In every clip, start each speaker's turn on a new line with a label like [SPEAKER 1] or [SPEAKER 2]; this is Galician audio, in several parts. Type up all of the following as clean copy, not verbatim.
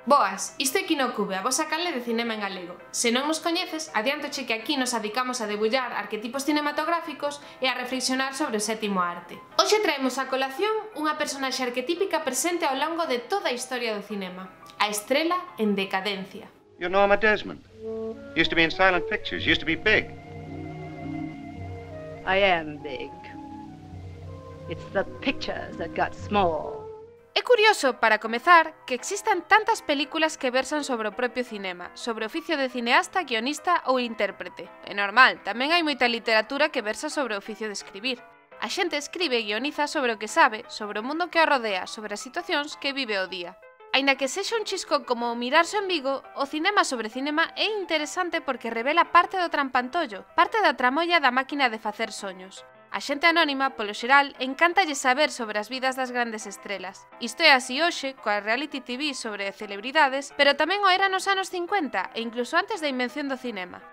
[SPEAKER 1] Boas, isto é Kinocube, a vosa canle de cinema en galego. Se non nos coñeces, adiántoche que aquí nos dedicamos a debullar arquetipos cinematográficos e a reflexionar sobre o sétimo arte. Hoxe traemos a colación unha personaxe arquetípica presente ao longo de toda a historia do cinema, a estrela en decadencia.
[SPEAKER 2] You're Norma Desmond. Used to be in silent pictures, used to be big.
[SPEAKER 3] I am big. It's the pictures that got small.
[SPEAKER 1] É curioso, para comezar, que existan tantas películas que versan sobre o propio cinema, sobre o oficio de cineasta, guionista ou intérprete. É normal, tamén hai moita literatura que versa sobre o oficio de escribir. A xente escribe e guioniza sobre o que sabe, sobre o mundo que o rodea, sobre as situacións que vive o día. Aínda que sexa un chisco como Mirarse en Vigo, o cinema sobre cinema é interesante porque revela parte do trampantollo, parte da tramolla da máquina de facer soños. A xente anónima, polo xeral, encántalle saber sobre as vidas das grandes estrelas. Isto é así hoxe, coa reality TV sobre celebridades, pero tamén o era nos anos 50 e incluso antes da invención do cinema.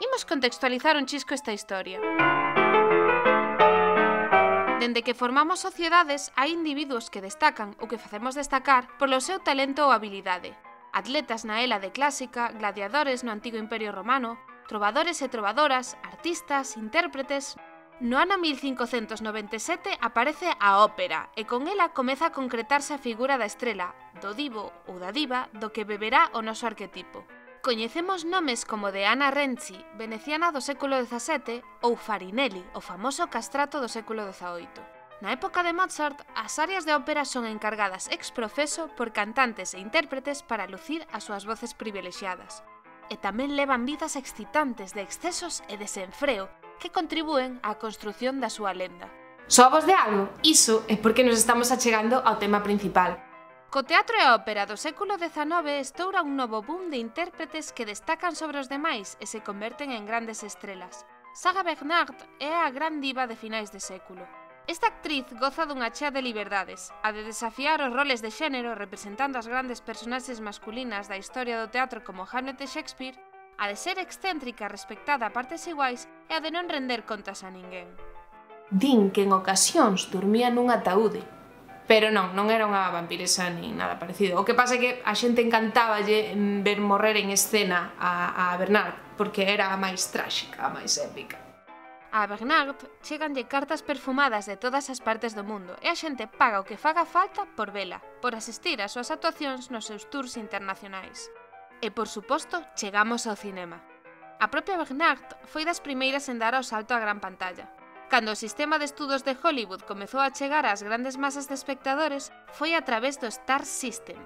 [SPEAKER 1] Imos contextualizar un chisco esta historia. Dende que formamos sociedades, hai individuos que destacan, ou que facemos destacar, polo seu talento ou habilidade. Atletas na Hélade clásica, gladiadores no antigo Imperio Romano, trovadores e trovadoras, artistas, intérpretes... No ano 1597 aparece a ópera e con ela comeza a concretarse a figura da estrela, do divo ou da diva do que beberá o noso arquetipo. Coñecemos nomes como de Anna Renzi, veneciana do século XVII, ou Farinelli, o famoso castrato do século XVIII. Na época de Mozart, as áreas de ópera son encargadas ex profeso por cantantes e intérpretes para lucir as súas voces privilexiadas. E tamén levan vidas excitantes de excesos e desenfreo, que contribúen á construción da súa lenda. Soabos de algo? Iso é porque nos estamos achegando ao tema principal. Co teatro e a ópera do século XIX estoura un novo boom de intérpretes que destacan sobre os demais e se converten en grandes estrelas. Saga Bernhardt é a gran diva de finais de século. Esta actriz goza dunha chea de liberdades, a de desafiar os roles de xénero representando as grandes personaxes masculinas da historia do teatro como Hamlet e Shakespeare, a de ser excéntrica respectada a partes iguais e a de non render contas a ninguén. Din que en ocasións dormía nun ataúde, pero non era unha vampiresa nin nada parecido. O que pasa é que a xente encantáballe ver morrer en escena a Bernhardt, porque era a máis tráxica, a máis épica. A Bernhardt cheganlle cartas perfumadas de todas as partes do mundo e a xente paga o que faga falta por vela, por asistir ás súas actuacións nos seus tours internacionais. E, por suposto, chegamos ao cinema. A propia Bernhardt foi das primeiras en dar o salto á gran pantalla. Cando o sistema de estudos de Hollywood comezou a chegar ás grandes masas de espectadores, foi a través do Star System.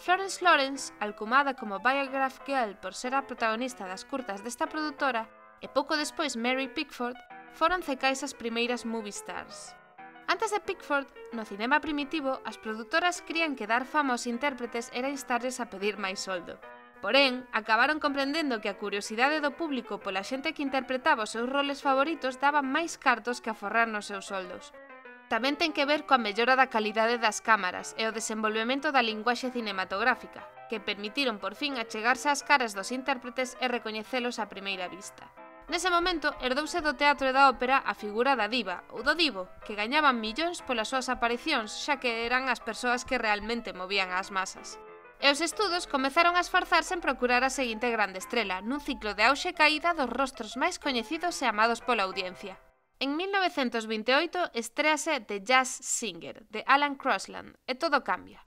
[SPEAKER 1] Florence Lawrence, alcumada como Biograph Girl por ser a protagonista das curtas desta produtora, e pouco despois Mary Pickford, foron cecais as primeiras movie stars. Antes de Pickford, no cinema primitivo, as produtoras crían que dar fama aos intérpretes era instarles a pedir máis soldo. Porén, acabaron comprendendo que a curiosidade do público pola xente que interpretaba os seus roles favoritos daba máis cartos que aforrar nos seus soldos. Tamén ten que ver coa mellora da calidade das cámaras e o desenvolvemento da linguaxe cinematográfica, que permitiron por fin achegarse ás caras dos intérpretes e recoñecelos a primeira vista. Nese momento, herdouse do teatro e da ópera a figura da diva, ou do divo, que gañaban millóns polas súas aparicións, xa que eran as persoas que realmente movían as masas. E os estudos comezaron a esforzarse en procurar a seguinte grande estrela, nun ciclo de auxe e caída dos rostros máis coñecidos e amados pola audiencia. En 1928 estréase The Jazz Singer, de Alan Crosland, e todo cambia.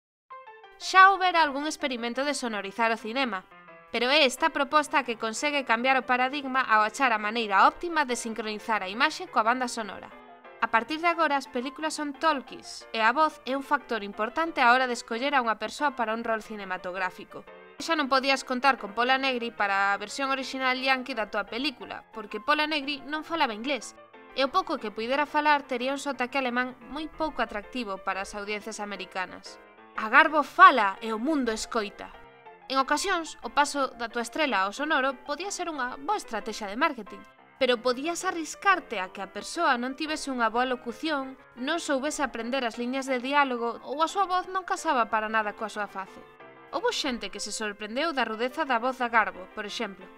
[SPEAKER 1] Xa houbera algún experimento de sonorizar o cinema, pero é esta proposta a que consegue cambiar o paradigma ao achar a maneira óptima de sincronizar a imaxe coa banda sonora. A partir de agora, as películas son talkies, e a voz é un factor importante á hora de escoller a unha persoa para un rol cinematográfico. Xa non podías contar con Pola Negri para a versión original yankee da tua película, porque Pola Negri non falaba inglés, e o pouco que puidera falar tería un sotaque alemán moi pouco atractivo para as audiencias americanas. A Garbo fala e o mundo escoita. En ocasións, o paso da tua estrela ao sonoro podía ser unha boa estrategia de marketing, pero podías arriscarte a que a persoa non tivese unha boa locución, non soubese aprender as liñas de diálogo ou a súa voz non casaba para nada coa súa face. Houbo xente que se sorprendeu da rudeza da voz da Garbo, por exemplo.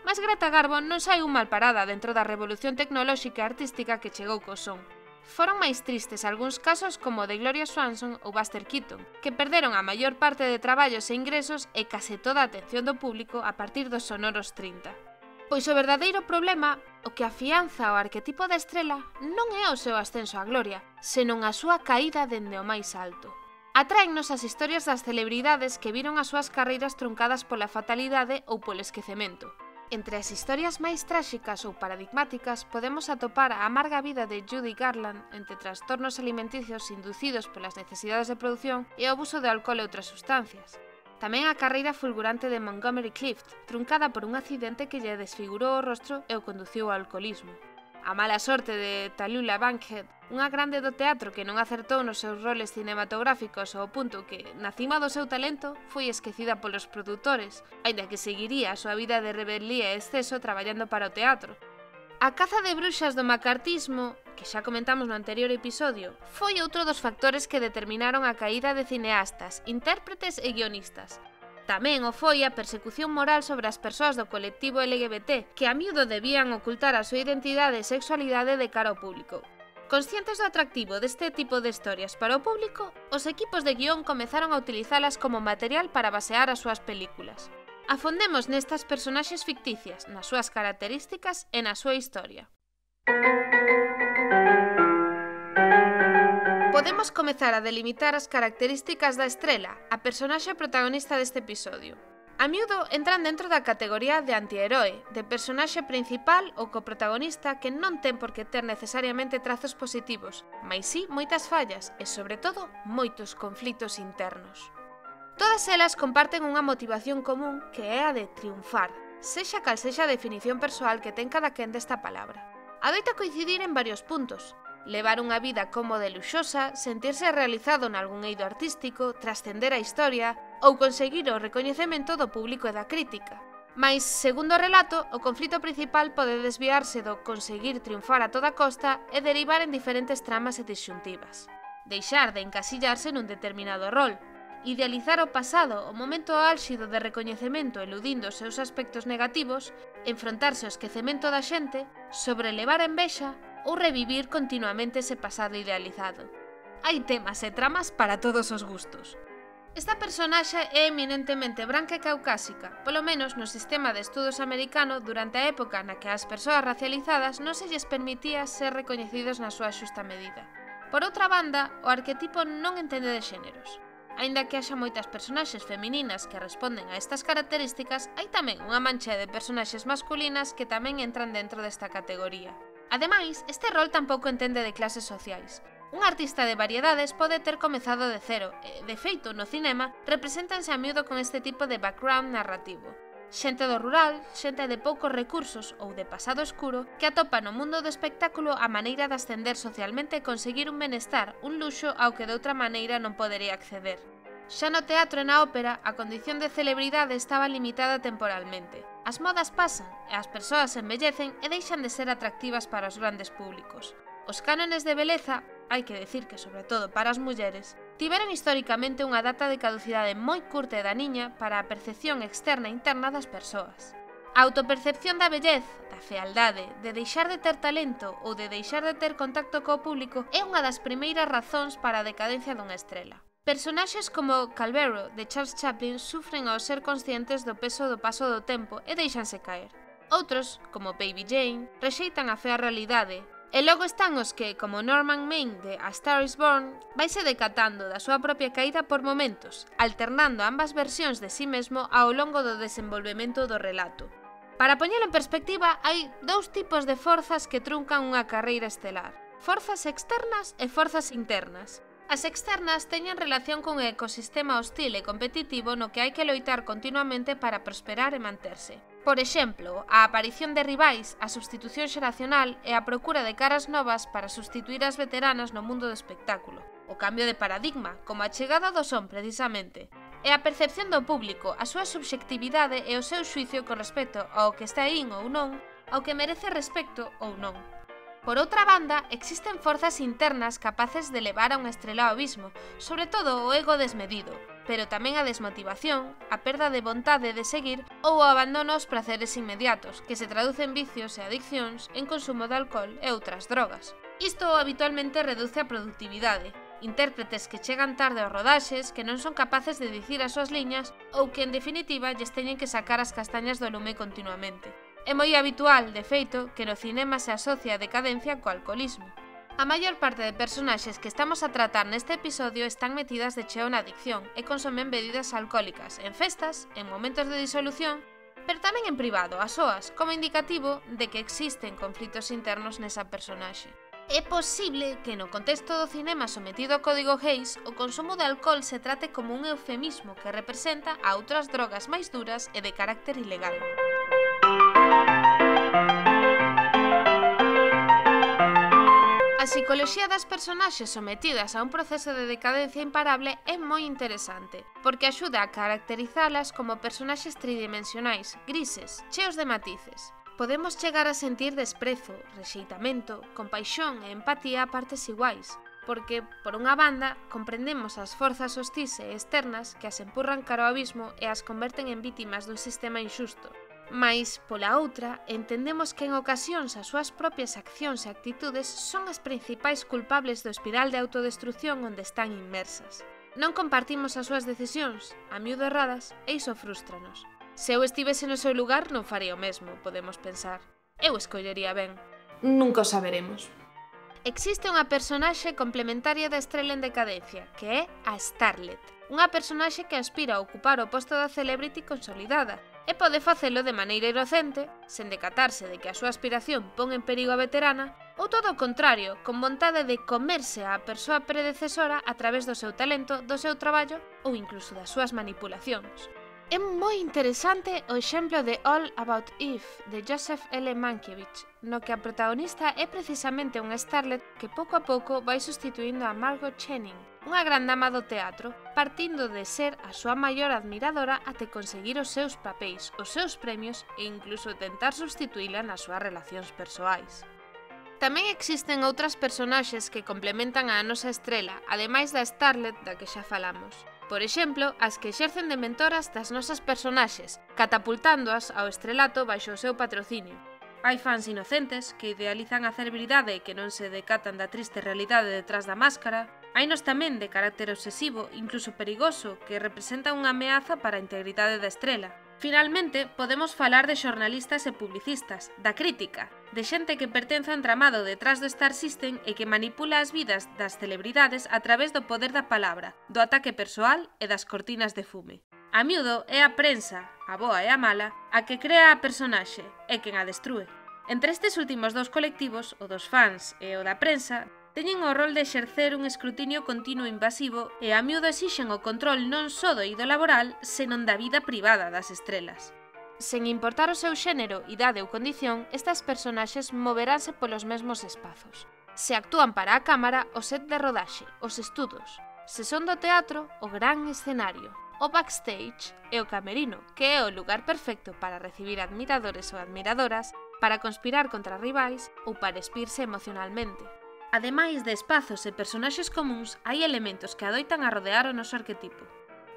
[SPEAKER 1] Mas Greta Garbo non saiu mal parada dentro da revolución tecnolóxica e artística que chegou co son. Foron máis tristes algúns casos como o de Gloria Swanson ou Buster Keaton, que perderon a maior parte de traballos e ingresos e case toda a atención do público a partir dos sonoros 30. Pois o verdadeiro problema, o que afianza o arquetipo da estrela, non é o seu ascenso á gloria, senón a súa caída dende o máis alto. Atraennos as historias das celebridades que viron as súas carreiras truncadas pola fatalidade ou polo esquecemento. Entre as historias máis tráxicas ou paradigmáticas podemos atopar a amarga vida de Judy Garland entre trastornos alimenticios inducidos polas necesidades de produción e o abuso de alcohol e outras sustancias. Tamén a carreira fulgurante de Montgomery Clift, truncada por un accidente que lle desfigurou o rostro e o conduciu ao alcoholismo. A mala sorte de Tallulah Bankhead, unha grande do teatro que non acertou nos seus roles cinematográficos ao punto que, na cima do seu talento, foi esquecida polos produtores, aínda que seguiría a súa vida de rebeldía e exceso traballando para o teatro. A caza de bruxas do macartismo, que xa comentamos no anterior episodio, foi outro dos factores que determinaron a caída de cineastas, intérpretes e guionistas. Tamén o foi a persecución moral sobre as persoas do colectivo LGBT, que a miúdo debían ocultar a súa identidade e sexualidade de cara ao público. Conscientes do atractivo deste tipo de historias para o público, os equipos de guión comezaron a utilizalas como material para basear as súas películas. Afondemos nestas personaxes ficticias, nas súas características e na súa historia. Podemos comezar a delimitar as características da estrela, a personaxe protagonista deste episodio. A miúdo entran dentro da categoría de antiheroe, de personaxe principal ou coprotagonista que non ten por que ter necesariamente trazos positivos, mais sí moitas fallas e, sobre todo, moitos conflitos internos. Todas elas comparten unha motivación común que é a de triunfar, sexa cal sexa a definición persoal que ten cada quen desta palabra. Adoita coincidir en varios puntos. Levar unha vida cómoda e luxosa, sentirse realizado nalgún eido artístico, trascender a historia ou conseguir o recoñecemento do público e da crítica. Mais, segundo o relato, o conflito principal pode desviarse do conseguir triunfar a toda costa e derivar en diferentes tramas e disxuntivas. Deixar de encasillarse nun determinado rol, idealizar o pasado, o momento álxido de recoñecemento eludindo os seus aspectos negativos, enfrontarse ao esquecemento da xente, sobrelevar a envexa ou revivir continuamente ese pasado idealizado. Hai temas e tramas para todos os gustos. Esta personaxe é eminentemente branca e caucásica, polo menos no sistema de estudos americano durante a época na que ás persoas racializadas non se lles permitía ser recoñecidos na súa xusta medida. Por outra banda, o arquetipo non entende de xéneros. Aínda que haxa moitas personaxes femininas que responden a estas características, hai tamén unha mancha de personaxes masculinas que tamén entran dentro desta categoría. Ademais, este rol tampouco entende de clases sociais. Un artista de variedades pode ter comezado de cero e, de feito, no cinema, represéntanse a miúdo con este tipo de background narrativo. Xente do rural, xente de poucos recursos ou de pasado escuro que atopa no mundo do espectáculo a maneira de ascender socialmente e conseguir un benestar, un luxo ao que de outra maneira non podería acceder. Xa no teatro e na ópera, a condición de celebridade estaba limitada temporalmente. As modas pasan e as persoas envellecen e deixan de ser atractivas para os grandes públicos. Os cánones de beleza, hai que decir que sobre todo para as mulleres, tiveron históricamente unha data de caducidade moi curta e daniña para a percepción externa e interna das persoas. A autopercepción da bellez, da fealdade, de deixar de ter talento ou de deixar de ter contacto co público é unha das primeiras razóns para a decadencia dunha estrela. Personaxes como Calvero, de Charles Chaplin, sufren ao ser conscientes do peso do paso do tempo e deixanse caer. Outros, como Baby Jane, rexeitan a fea realidade. E logo están os que, como Norman Maine de A Star is Born, vaise decatando da súa propia caída por momentos, alternando ambas versións de sí mesmo ao longo do desenvolvemento do relato. Para poñelo en perspectiva, hai dous tipos de forzas que truncan unha carreira estelar: forzas externas e forzas internas. As externas teñen relación con un ecosistema hostil e competitivo no que hai que loitar continuamente para prosperar e manterse. Por exemplo, a aparición de rivais, a substitución xeracional e a procura de caras novas para substituir as veteranas no mundo do espectáculo. O cambio de paradigma, como a chegada do son precisamente. E a percepción do público, a súa subxectividade e o seu xuicio con respecto ao que está in ou non, ao que merece respecto ou non. Por outra banda, existen forzas internas capaces de levar a unha estrela ao abismo, sobre todo o ego desmedido, pero tamén a desmotivación, a perda de vontade de seguir ou o abandono aos praceres inmediatos, que se traducen vicios e adiccións en consumo de alcohol e outras drogas. Isto habitualmente reduce a produtividade. Intérpretes que chegan tarde aos rodaxes, que non son capaces de dicir as súas liñas ou que, en definitiva, lles teñen que sacar as castañas do lume continuamente. É moi habitual, de feito, que no cinema se asocia a decadencia co alcoholismo. A maior parte de personaxes que estamos a tratar neste episodio están metidas de cheo na adicción e consomen bebidas alcohólicas en festas, en momentos de disolución, pero tamén en privado, a soas, como indicativo de que existen conflitos internos nesa personaxe. É posible que no contexto do cinema sometido ao Código Hays o consumo de alcohol se trate como un eufemismo que representa a outras drogas máis duras e de carácter ilegal. A psicoloxía das personaxes sometidas a un proceso de decadencia imparable é moi interesante, porque axuda a caracterizalas como personaxes tridimensionais, grises, cheos de matices. Podemos chegar a sentir desprezo, rexeitamento, compaixón e empatía a partes iguais, porque, por unha banda, comprendemos as forzas hostís e externas que as empurran cara ao abismo e as converten en vítimas dun sistema inxusto. Mais, pola outra, entendemos que en ocasións as súas propias accións e actitudes son as principais culpables do espiral de autodestrucción onde están inmersas. Non compartimos as súas decisións, a miúdo erradas, e iso frústranos. Se eu estivese no seu lugar non faría o mesmo, podemos pensar. Eu escollería ben. Nunca o saberemos. Existe unha personaxe complementaria da estrela en decadencia, que é a Starlet, unha personaxe que aspira a ocupar o posto da celebrity consolidada, e pode facelo de maneira inocente, sen decatarse de que a súa aspiración pon en perigo a veterana, ou todo o contrario, con vontade de comerse á persoa predecesora a través do seu talento, do seu traballo ou incluso das súas manipulacións. É moi interesante o exemplo de All About Eve, de Joseph L. Mankiewicz, no que a protagonista é precisamente unha Starlet que pouco a pouco vai sustituindo a Margot Channing, unha gran dama do teatro, partindo de ser a súa maior admiradora até conseguir os seus papéis, os seus premios e incluso tentar substituíla nas súas relacións persoais. Tamén existen outras personaxes que complementan a nosa estrela, ademais da Starlet da que xa falamos. Por exemplo, as que exercen de mentoras das nosas personaxes, catapultándoas ao estrelato baixo o seu patrocinio. Hai fans inocentes que idealizan a celebridade e que non se decatan da triste realidade detrás da máscara. Hainos tamén de carácter obsesivo, incluso perigoso, que representan unha ameaza para a integridade da estrela. Finalmente, podemos falar de xornalistas e publicistas, da crítica, de xente que pertence ao entramado detrás do Star System e que manipula as vidas das celebridades a través do poder da palabra, do ataque persoal e das cortinas de fume. A miúdo é a prensa, a boa e a mala, a que crea a personaxe e quen a destrúe. Entre estes últimos dous colectivos, o dos fans e o da prensa, teñen o rol de exercer un escrutinio continuo e invasivo e a miúdo exixen o control non só do eido laboral, senón da vida privada das estrelas. Sen importar o seu xénero, idade ou condición, estas personaxes moveránse polos mesmos espazos. Se actúan para a cámara, o set de rodaxe, os estudos. Se son do teatro, o gran escenario. O backstage e o camerino, que é o lugar perfecto para recibir admiradores ou admiradoras, para conspirar contra rivais ou para espirse emocionalmente. Ademais de espazos e personaxes comuns, hai elementos que adoitan a rodear o noso arquetipo.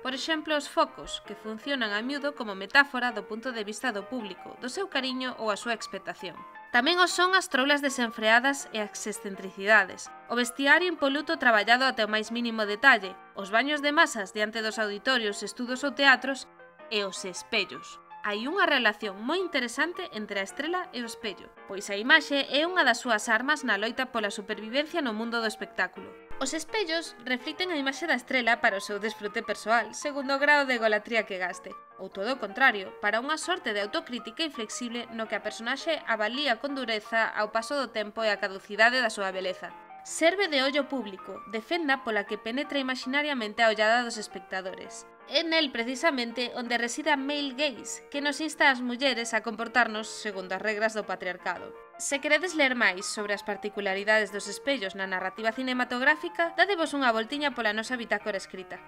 [SPEAKER 1] Por exemplo, os focos, que funcionan a miúdo como metáfora do punto de vista do público, do seu cariño ou a súa expectación. Tamén o son as troulas desenfreadas e as excentricidades, o vestiario impoluto traballado até o máis mínimo detalle, os baños de masas diante dos auditorios, estudos ou teatros, e os espellos. Hai unha relación moi interesante entre a estrela e o espello, pois a imaxe é unha das súas armas na loita pola supervivencia no mundo do espectáculo. Os espellos reflicten a imaxe da estrela para o seu desfrute persoal, segundo o grado de egolatría que gaste, ou todo o contrario, para unha sorte de autocrítica inflexible no que a personaxe avalía con dureza ao paso do tempo e a caducidade da súa beleza. Serve de ollo público, de fenda pola que penetra imaginariamente a ollada dos espectadores. É nel precisamente onde reside a male gaze, que nos insta ás mulleres a comportarnos segundo as regras do patriarcado. Se queredes ler máis sobre as particularidades dos espellos na narrativa cinematográfica, dadevos unha voltiña pola nosa bitácora escrita.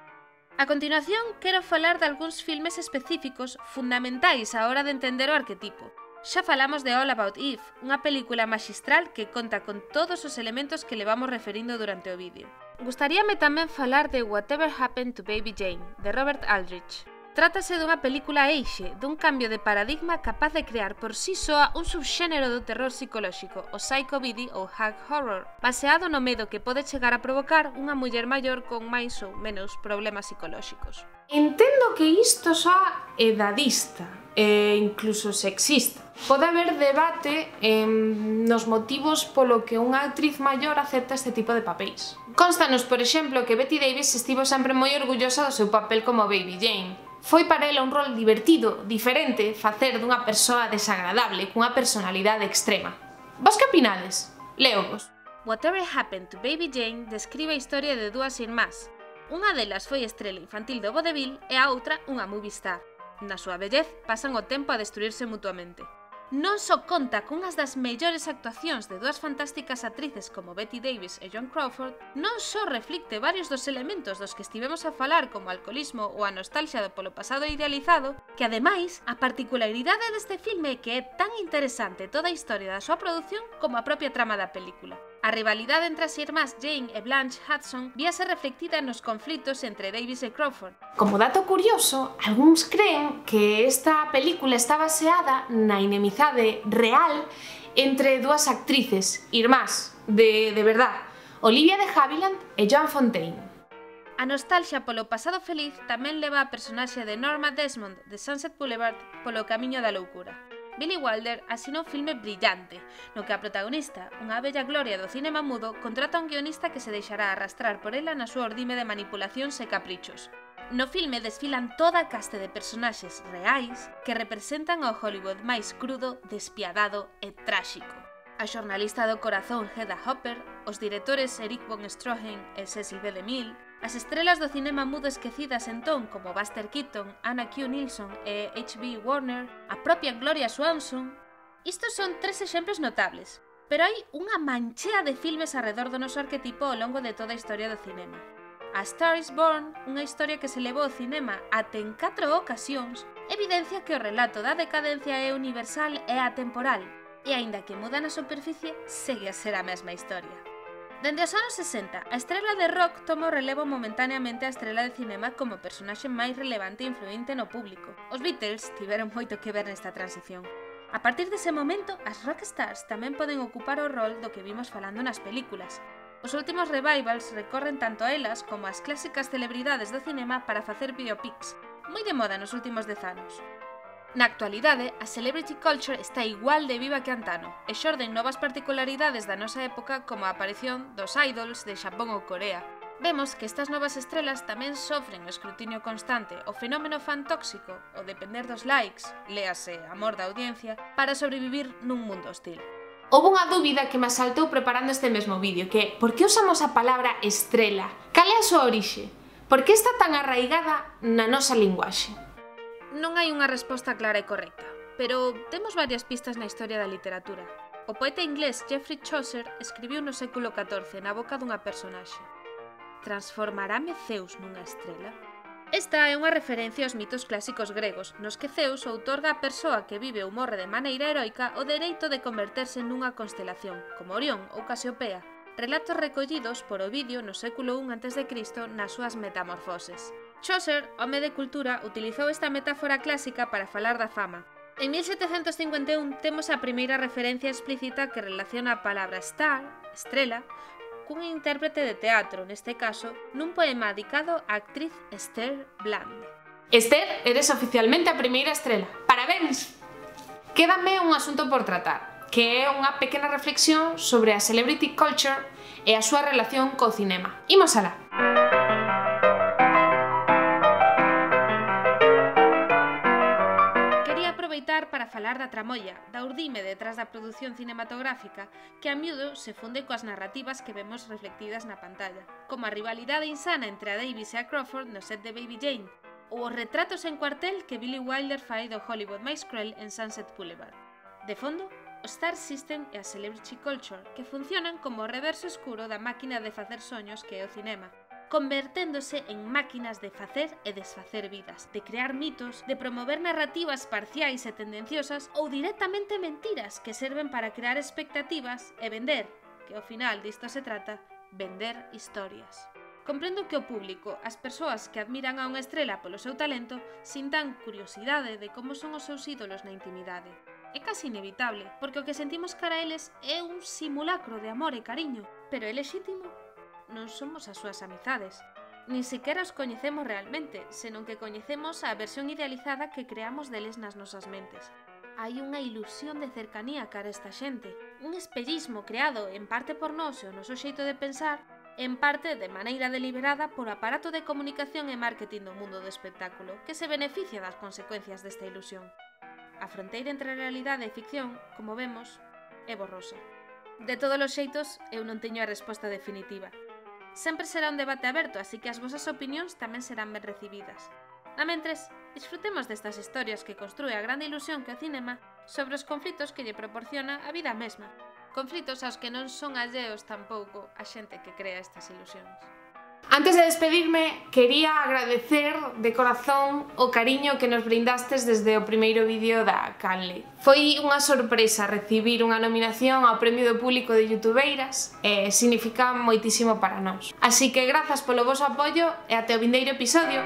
[SPEAKER 1] A continuación, quero falar de algúns filmes específicos fundamentais á hora de entender o arquetipo. Xa falamos de All About Eve, unha película maxistral que conta con todos os elementos que levamos referindo durante o vídeo. Gustaríame tamén falar de Whatever Happened to Baby Jane, de Robert Aldrich. Trátase dunha película eixe, dun cambio de paradigma capaz de crear por sí soa un subxénero do terror psicolóxico, o psychobilly ou hack horror, baseado no medo que pode chegar a provocar unha muller maior con máis ou menos problemas psicolóxicos. Entendo que isto soa edadista e incluso sexista. Pode haber debate nos motivos polo que unha actriz maior acepta este tipo de papéis. Constanos, por exemplo, que Bette Davis estivo sempre moi orgullosa do seu papel como Baby Jane. Foi para ela un rol divertido, diferente, facer dunha persoa desagradable, cunha personalidade extrema. Vos que opinades? Leovos. Whatever Happened to Baby Jane describe a historia de dúas irmás. Unha delas foi estrela infantil do vodevil e a outra unha movie star. Na súa vellez pasan o tempo a destruirse mutuamente. Non só conta cunhas das mellores actuacións de dúas fantásticas actrices como Bette Davis e Joan Crawford, non só reflicte varios dos elementos dos que estivemos a falar como o alcoholismo ou a nostalgia polo pasado idealizado, que ademais a particularidade deste filme é que é tan interesante toda a historia da súa produción como a propia trama da película. A rivalidade entre as irmás Jane e Blanche Hudson víase reflectida nos conflitos entre Davis e Crawford. Como dato curioso, algúns creen que esta película está baseada na inimizade real entre dúas actrices, irmás, de verdad, Olivia de Havilland e Joan Fontaine. A nostalgia polo pasado feliz tamén leva a personaxe de Norma Desmond de Sunset Boulevard polo camiño da loucura. Billy Wilder asinou un filme brillante, no que a protagonista, unha bella gloria do cinema mudo, contrata un guionista que se deixará arrastrar por ela na súa ordime de manipulacións e caprichos. No filme desfilan toda a caste de personaxes reais que representan ao Hollywood máis crudo, despiadado e tráxico. A xornalista do corazón Hedda Hopper, os directores Eric von Stroheim e Cecil B. DeMille, as estrelas do cinema mudo esquecidas entón como Buster Keaton, Anna Q. Nilsson e H.B. Warner, a propia Gloria Swanson. Estos son tres exemplos notables, pero hai unha manchea de filmes arredor do noso arquetipo ao longo de toda a historia do cinema. A Star is Born, unha historia que se levou ao cinema até en 4 ocasións, evidencia que o relato da decadencia é universal e atemporal, e aínda que muda na superficie, segue a ser a mesma historia. Dende os anos 60, a estrela de rock toma o relevo momentaneamente a estrela de cinema como personaxe máis relevante e influente no público. Os Beatles tiveron moito que ver nesta transición. A partir dese momento, as rockstars tamén poden ocupar o rol do que vimos falando nas películas. Os últimos revivals recorren tanto a elas como ás clásicas celebridades do cinema para facer biopics, moi de moda nos últimos 10 anos. Na actualidade, a celebrity culture está igual de viva que antano e xorden novas particularidades da nosa época como a aparición dos idols de Xapón ou Corea. Vemos que estas novas estrelas tamén sofren o escrutinio constante, o fenómeno fan tóxico, o depender dos likes, léase amor da audiencia, para sobrevivir nun mundo hostil. Houve unha dúbida que me asaltou preparando este mesmo vídeo, que é por que usamos a palabra estrela? Cal é a súa orixe? Por que está tan arraigada na nosa linguaxe? Non hai unha resposta clara e correcta, pero temos varias pistas na historia da literatura. O poeta inglés Geoffrey Chaucer escribiu no século XIV na boca dunha personaxe: transformarame Zeus nunha estrela? Esta é unha referencia aos mitos clásicos gregos, nos que Zeus outorga á persoa que vive ou morre de maneira heroica o dereito de converterse nunha constelación, como Orión ou Casiopea, relatos recollidos por Ovidio no século I a.C. nas súas Metamorfoses. Chaucer, home de cultura, utilizou esta metáfora clásica para falar da fama. En 1751 temos a primeira referencia explícita que relaciona a palabra star, estrela, cun intérprete de teatro, neste caso, nun poema dedicado á actriz Esther Bland. Esther, eres oficialmente a primeira estrela. Parabéns! Quédame un asunto por tratar, que é unha pequena reflexión sobre a celebrity culture e a súa relación co cinema. Imos alá! Para falar da tramolla, da urdime detrás da produción cinematográfica que a miúdo se funde coas narrativas que vemos reflectidas na pantalla, como a rivalidade insana entre a Davis e a Crawford no set de Baby Jane, ou os retratos en cuartel que Billy Wilder fai do Hollywood máis cruel en Sunset Boulevard. De fondo, o Star System e a Celebrity Culture, que funcionan como o reverso escuro da máquina de facer soños que é o cinema, converténdose en máquinas de facer e desfacer vidas, de crear mitos, de promover narrativas parciais e tendenciosas ou directamente mentiras que serven para crear expectativas e vender, que ao final disto se trata, vender historias. Comprendo que o público, as persoas que admiran a unha estrela polo seu talento, sintan curiosidade de como son os seus ídolos na intimidade. É casi inevitable, porque o que sentimos cara a eles é un simulacro de amor e cariño, pero é lexítimo. Non somos as súas amizades. Nin sequera os coñecemos realmente, senón que coñecemos a versión idealizada que creamos deles nas nosas mentes. Hai unha ilusión de cercanía cara a esta xente, un espellismo creado en parte por nós e o noso xeito de pensar, en parte de maneira deliberada por aparato de comunicación e marketing do mundo do espectáculo, que se beneficia das consecuencias desta ilusión. A fronteira entre realidade e ficción, como vemos, é borrosa. De todos os xeitos, eu non teño a resposta definitiva. Sempre será un debate aberto, así que as vosas opinións tamén serán ben recibidas. Namentres, disfrutemos destas historias que construe a grande ilusión que o cinema sobre os conflitos que lle proporciona a vida mesma. Conflitos aos que non son alleos tampouco a xente que crea estas ilusións. Antes de despedirme, quería agradecer de corazón o cariño que nos brindastes desde o primeiro vídeo da Canle. Foi unha sorpresa recibir unha nominación ao Premio do Público de Youtubeiras e significa moitísimo para nós. Así que grazas polo voso apoio e até o vindeiro episodio.